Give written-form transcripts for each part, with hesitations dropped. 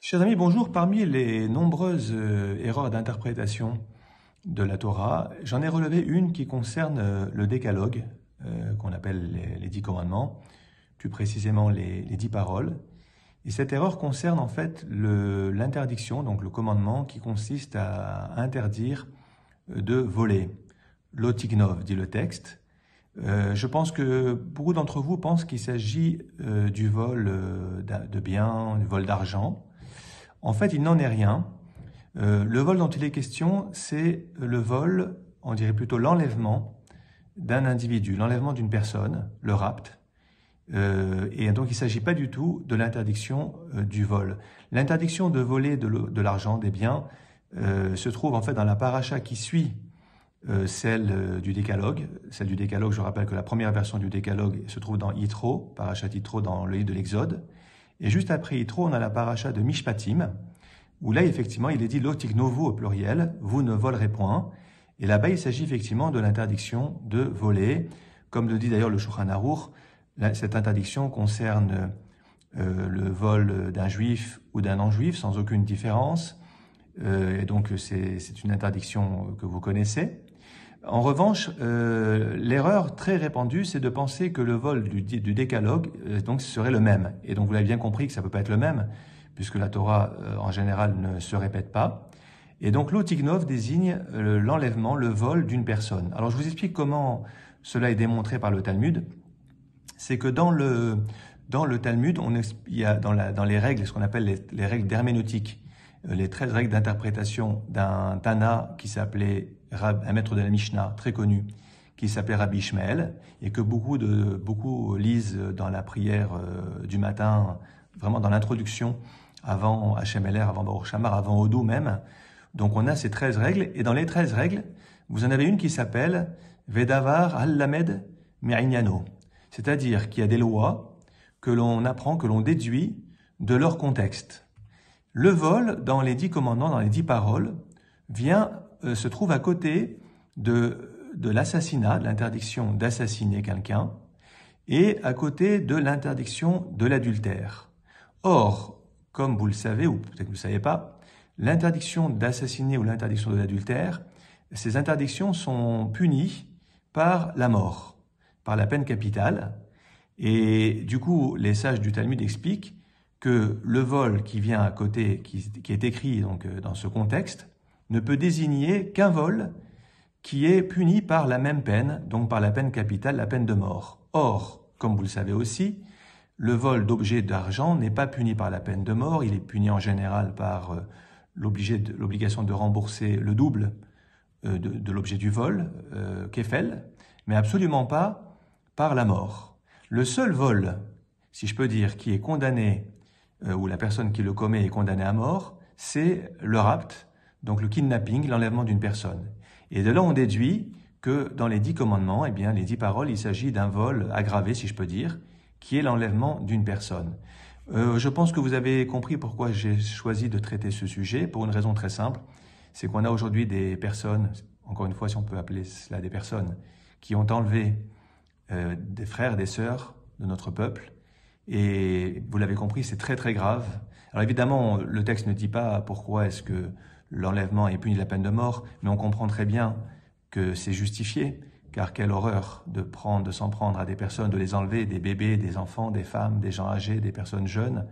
Chers amis, bonjour. Parmi les nombreuses erreurs d'interprétation de la Torah, j'en ai relevé une qui concerne le décalogue, qu'on appelle les 10 commandements, plus précisément les 10 paroles. Et cette erreur concerne en fait l'interdiction, donc le commandement qui consiste à interdire de voler. Lotignov, dit le texte. Je pense que beaucoup d'entre vous pensent qu'il s'agit du vol de biens, du vol d'argent. En fait, il n'en est rien. Le vol dont il est question, c'est le vol, on dirait plutôt l'enlèvement d'un individu, l'enlèvement d'une personne, le rapt. Et donc, il ne s'agit pas du tout de l'interdiction du vol. L'interdiction de voler de l'argent, des biens, se trouve en fait dans la paracha qui suit celle du décalogue. Celle du décalogue, je rappelle que la première version du décalogue se trouve dans Yitro, paracha Yitro dans le livre de l'Exode. Et juste après Yitro, on a la paracha de Mishpatim, où là, effectivement, il est dit « Lotignovu » au pluriel, « vous ne volerez point ». Et là-bas, il s'agit effectivement de l'interdiction de voler. Comme le dit d'ailleurs le Shulchan Aruch, cette interdiction concerne le vol d'un juif ou d'un non-juif, sans aucune différence. Et donc, c'est une interdiction que vous connaissez. En revanche, l'erreur très répandue, c'est de penser que le vol du décalogue donc serait le même. Et donc vous l'avez bien compris que ça ne peut pas être le même, puisque la Torah en général ne se répète pas. Et donc l'otignov désigne l'enlèvement, le vol d'une personne. Alors je vous explique comment cela est démontré par le Talmud. C'est que dans le Talmud, il y a dans les règles, ce qu'on appelle les règles d'herméneutique, les 13 règles d'interprétation d'un Tana qui s'appelait un maître de la Mishnah très connu, qui s'appelait Rabbi Ishmael, et que beaucoup lisent dans la prière du matin, vraiment dans l'introduction, avant Hachem Eler, avant Baruch Shamar, avant Odou même. Donc on a ces 13 règles, et dans les 13 règles, vous en avez une qui s'appelle Vedavar al-Lamed Me'inyano, c'est-à-dire qu'il y a des lois que l'on apprend, que l'on déduit de leur contexte. Le vol, dans les 10 commandements, dans les 10 paroles, se trouve à côté de l'assassinat, de l'interdiction d'assassiner quelqu'un, et à côté de l'interdiction de l'adultère. Or, comme vous le savez, ou peut-être que vous ne le savez pas, l'interdiction d'assassiner ou l'interdiction de l'adultère, ces interdictions sont punies par la mort, par la peine capitale. Et du coup, les sages du Talmud expliquent que le vol qui vient à côté, qui est écrit donc dans ce contexte, ne peut désigner qu'un vol qui est puni par la même peine, donc par la peine capitale, la peine de mort. Or, comme vous le savez aussi, le vol d'objets d'argent n'est pas puni par la peine de mort, il est puni en général par l'obligation de rembourser le double de l'objet du vol, kefel, mais absolument pas par la mort. Le seul vol, si je peux dire, qui est condamné, où la personne qui le commet est condamnée à mort, c'est le rapt, donc le kidnapping, l'enlèvement d'une personne. Et de là, on déduit que dans les 10 commandements, eh bien, les 10 paroles, il s'agit d'un vol aggravé, si je peux dire, qui est l'enlèvement d'une personne. Je pense que vous avez compris pourquoi j'ai choisi de traiter ce sujet, pour une raison très simple, c'est qu'on a aujourd'hui des personnes, encore une fois, si on peut appeler cela des personnes, qui ont enlevé des frères, des sœurs de notre peuple. Et vous l'avez compris, c'est très très grave. Alors évidemment, le texte ne dit pas pourquoi est-ce que l'enlèvement est puni de la peine de mort, mais on comprend très bien que c'est justifié, car quelle horreur de s'en prendre à des personnes, de les enlever, des bébés, des enfants, des femmes, des gens âgés, des personnes jeunes,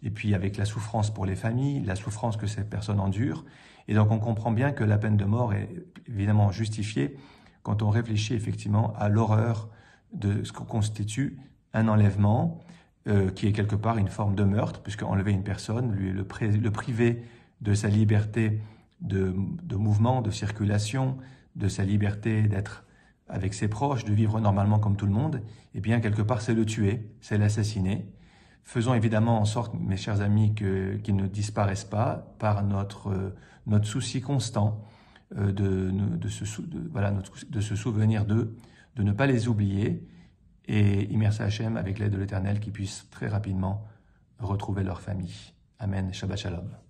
et puis avec la souffrance pour les familles, la souffrance que ces personnes endurent. Et donc on comprend bien que la peine de mort est évidemment justifiée quand on réfléchit effectivement à l'horreur de ce que constitue un enlèvement, qui est quelque part une forme de meurtre, puisque enlever une personne, le priver de sa liberté de mouvement, de circulation, de sa liberté d'être avec ses proches, de vivre normalement comme tout le monde, eh bien, quelque part, c'est le tuer, c'est l'assassiner. Faisons évidemment en sorte, mes chers amis, qu'ils ne disparaissent pas par notre souci constant de se souvenir d'eux, de ne pas les oublier, et merci Hachem, avec l'aide de l'Éternel, qu'ils puissent très rapidement retrouver leur famille. Amen. Shabbat Shalom.